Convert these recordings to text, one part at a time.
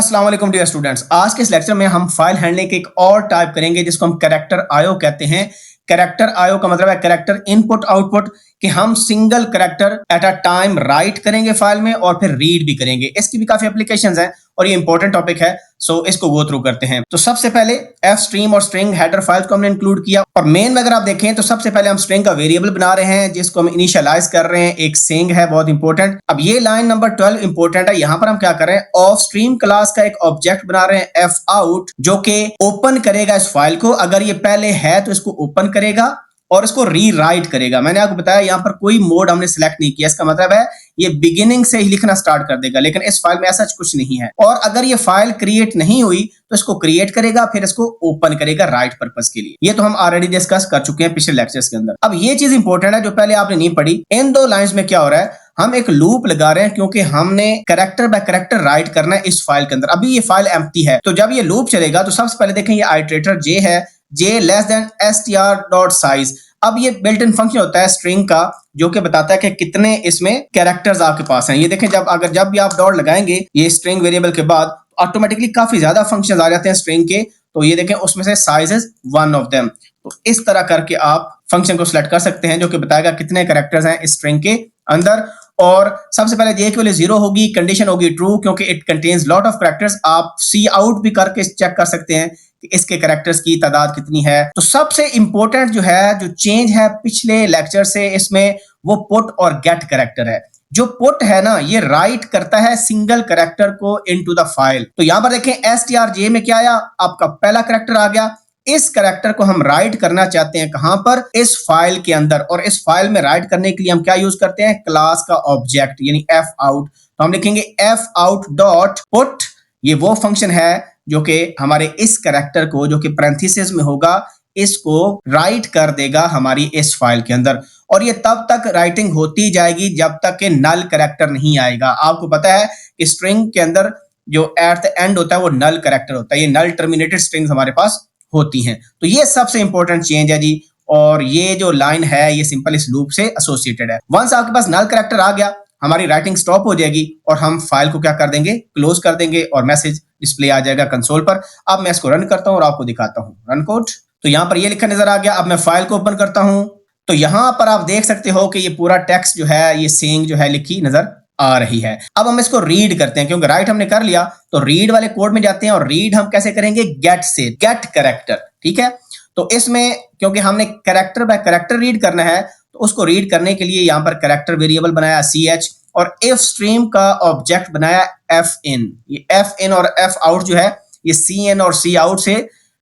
अस्सलाम वालेकुम dear students. आज के इस लेक्चर में हम फाइल हैंडलिंग के एक और टाइप करेंगे जिसको हम कैरेक्टर आईओ कहते हैं। कैरेक्टर आईओ का मतलब है कैरेक्टर इनपुट आउटपुट, कि हम single character at a time right करेंगे फाइल में और फिर रीड भी करेंगे। इसकी भी काफी एप्लीकेशंस हैं और ये इंपॉर्टेंट टॉपिक है, सो इसको गो थ्रू करते हैं। तो सबसे पहले एफ स्ट्रीम और स्ट्रिंग हेडर फाइल्स को हमने इंक्लूड किया और मेन में अगर आप देखें तो सबसे पहले हम स्ट्रिंग का वेरिएबल बना रहे हैं जिसको हम इनिशियलाइज कर रहे हैं, एक सिंग है, बहुत इंपॉर्टेंट। अब ये लाइन नंबर 12 इंपॉर्टेंट है। यहाँ पर हम क्या कर रहे हैं, ऑफ स्ट्रीम क्लास का एक ऑब्जेक्ट बना रहे हैं एफ आउट, जो कि ओपन करेगा इस फाइल को। अगर ये पहले है तो इसको ओपन करेगा और इसको रीराइट करेगा। मैंने आपको बताया यहाँ पर कोई मोड हमने सिलेक्ट नहीं किया, इसका मतलब है ये बिगिनिंग से ही लिखना स्टार्ट कर देगा, लेकिन इस फाइल में ऐसा कुछ नहीं है। और अगर ये फाइल क्रिएट नहीं हुई तो इसको क्रिएट करेगा, फिर इसको ओपन करेगा राइट पर्पस के लिए। ये तो हम ऑलरेडी डिस्कस कर चुके हैं पिछले लेक्चर्स के अंदर। अब ये चीज इंपॉर्टेंट है जो पहले आपने नहीं पढ़ी। इन दो लाइंस में क्या हो रहा है, हम एक लूप लगा रहे हैं क्योंकि हमने कैरेक्टर बाय कैरेक्टर राइट करना है इस फाइल के अंदर। अभी ये फाइल एम्प्टी है, तो जब ये लूप चलेगा तो सबसे पहले देखें ये आइटरेटर जे है, जे लेस देन str.size। अब ये बिल्ट इन फंक्शन होता है स्ट्रिंग का जो कि बताता है कि कितने इसमें कैरेक्टर्स आपके पास हैं। ये देखें जब भी आप डॉट लगाएंगे ये स्ट्रिंग वेरिएबल के बाद, ऑटोमेटिकली काफी ज्यादा फंक्शंस आ जाते हैं स्ट्रिंग के। तो ये देखें उसमें से size is one of them. तो इस तरह करके आप फंक्शन को सिलेक्ट कर सकते हैं जो कि बताएगा कितने कैरेक्टर्स हैं इस स्ट्रिंग के अंदर। और सबसे पहले जे की वैल्यू 0 होगी, कंडीशन होगी ट्रू क्योंकि it contains lot of characters. आप सी आउट भी करके चेक कर सकते हैं कि इसके कैरेक्टर्स की तादाद कितनी है। तो सबसे इंपॉर्टेंट जो चेंज है पिछले लेक्चर से इसमें, वो पुट और गेट कैरेक्टर है। जो पुट है ना, ये राइट करता है सिंगल कैरेक्टर को इनटू द फाइल। तो यहां पर देखें strj में क्या आया, आपका पहला कैरेक्टर आ गया। इस कैरेक्टर को हम राइट करना चाहते हैं कहां पर, इस फाइल के अंदर। और इस फाइल में राइट करने के लिए हम क्या यूज करते हैं, क्लास का ऑब्जेक्ट यानी एफ आउट। तो हम लिखेंगे एफ आउट डॉट पुट। ये वो फंक्शन है जो कि हमारे इस कैरेक्टर को, जो कि पैरेंथेसिस में होगा, इसको राइट कर देगा हमारी इस फाइल के अंदर। और ये तब तक राइटिंग होती जाएगी जब तक कि नल कैरेक्टर नहीं आएगा। आपको पता है कि स्ट्रिंग के अंदर जो एट द एंड होता है वो नल कैरेक्टर होता है। ये नल टर्मिनेटेड स्ट्रिंग्स हमारे पास होती हैं। तो ये सबसे इंपॉर्टेंट चेंज है जी। और ये जो लाइन है ये सिंपल इस लूप से एसोसिएटेड है। वंस आपके पास नल कैरेक्टर आ गया, हमारी राइटिंग स्टॉप हो जाएगी और हम फाइल को क्या कर देंगे, क्लोज कर देंगे और मैसेज डिस्प्ले आ जाएगा कंसोल पर। अब मैं इसको रन करता हूं और आपको दिखाता हूं रन कोड। तो यहां पर ये लिखा नजर आ गया। अब मैं फाइल को ओपन करता हूं तो यहां पर आप देख सकते हो कि ये पूरा टेक्स्ट जो है, ये सेइंग जो है लिखी नजर आ रही है। अब हम इसको रीड करते हैं क्योंकि राइट हमने कर लिया, तो रीड वाले कोड में जाते हैं और रीड हम कैसे करेंगे, गेट से, गेट कैरेक्टर। ठीक है, तो इसमें क्योंकि हमने कैरेक्टर बाय कैरेक्टर रीड करना है तो उसको रीड करने के लिए यहां पर कैरेक्टर वेरिएबल बनाया ch और इफ स्ट्रीम का ऑब्जेक्ट बनाया एफ इन। ये एफ इन और एफ आउट जो है ये सी इन और सी आउट से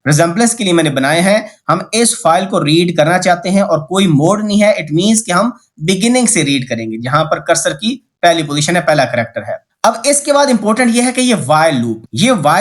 रिजेम्बलेंस के लिए मैंने बनाए हैं। हम इस फाइल को रीड करना चाहते हैं और कोई मोड नहीं है। इट मींस कि हम बिगिनिंग से रीड करेंगे, जहां पर कर्सर की पहली पोजीशन है, पहला कैरेक्टर है। अब इसके बाद इंपॉर्टेंट ये है कि ये व्हाइल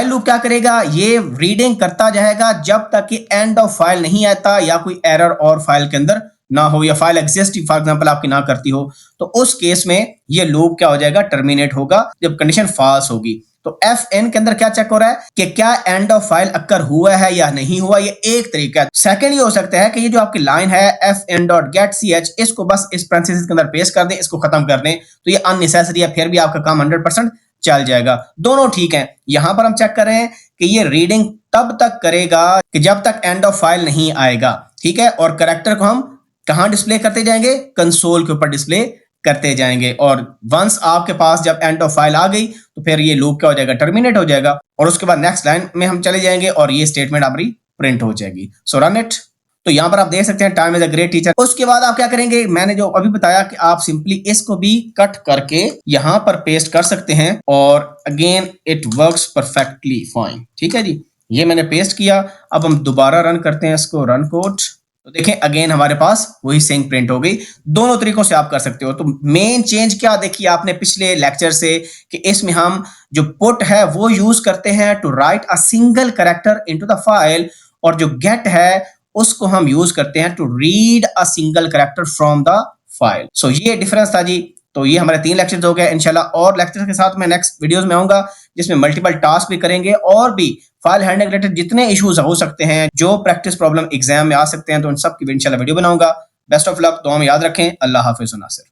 लूप क्या करेगा, ये रीडिंग करता जाएगा जब तक कि एंड ऑफ फाइल नहीं आता या कोई एरर और फाइल के अंदर ना हो, या फाइल एग्जिस्ट फॉर एग्जांपल आपकी ना करती हो, तो उस केस में ये लूप क्या हो जाएगा, टर्मिनेट होगा जब कंडीशन फॉल्स होगी। तो एफ एन के अंदर क्या चेक हो रहा है कि क्या एंड ऑफ फाइल अक्कर हुआ है या नहीं हुआ, ये एक तरीका है। सेकंड ये हो सकता है कि ये जो आपकी लाइन है F N dot get C H, इसको बस इस पैरेंथेसिस के अंदर पेस्ट कर दें, इसको खत्म कर दें, तो ये अननेसेसरी है, फिर भी आपका काम 100% चल जाएगा। दोनों ठीक है। यहां पर हम चेक कर रहे हैं कि ये रीडिंग तब तक करेगा कि जब तक एंड ऑफ फाइल नहीं आएगा। ठीक है, और कैरेक्टर को हम कहां डिस्प्ले करते जाएंगे, कंसोल के ऊपर डिस्प्ले करते जाएंगे। और वंस आपके पास जब एंड ऑफ फाइल आ गई तो फिर ये लूप क्या हो जाएगा, टर्मिनेट हो जाएगा। और उसके बाद नेक्स्ट लाइन में हम चले जाएंगे और ये स्टेटमेंट हमारी प्रिंट हो जाएगी। सो रन इट। तो यहां पर आप देख सकते हैं time is a great teacher. उसके बाद आप क्या करेंगे, मैंने जो अभी बताया कि आप सिंपली इसको भी कट करके यहां पर पेस्ट कर सकते हैं और again it works perfectly fine. ठीक है जी, ये मैंने पेस्ट किया। अब हम दोबारा रन करते हैं इसको, रन कोड। तो देखें अगेन हमारे पास वही सिंक प्रिंट हो गई। दोनों तरीकों से आप कर सकते हो। तो मेन चेंज क्या देखिए आपने पिछले लेक्चर से, कि इसमें हम जो पुट है वो यूज करते हैं to write a single character into the file, और जो गेट है उसको हम यूज करते हैं to read a single character from the file. So ये डिफरेंस था जी। तो ये हमारे 3 लेक्चर्स हो गए। इंशाल्लाह और लेक्चर्स के साथ मैं नेक्स्ट वीडियोस में आऊंगा जिसमें मल्टीपल टास्क भी करेंगे और भी फाइल हैंडलिंग रिलेटेड जितने इश्यूज हो सकते हैं, जो प्रैक्टिस प्रॉब्लम एग्जाम में आ सकते हैं, तो उन सब की भी इंशाल्लाह वीडियो बनाऊंगा। बेस्ट ऑफ लक, दुआ में याद रखें। अल्लाह हाफिज़ नासिर।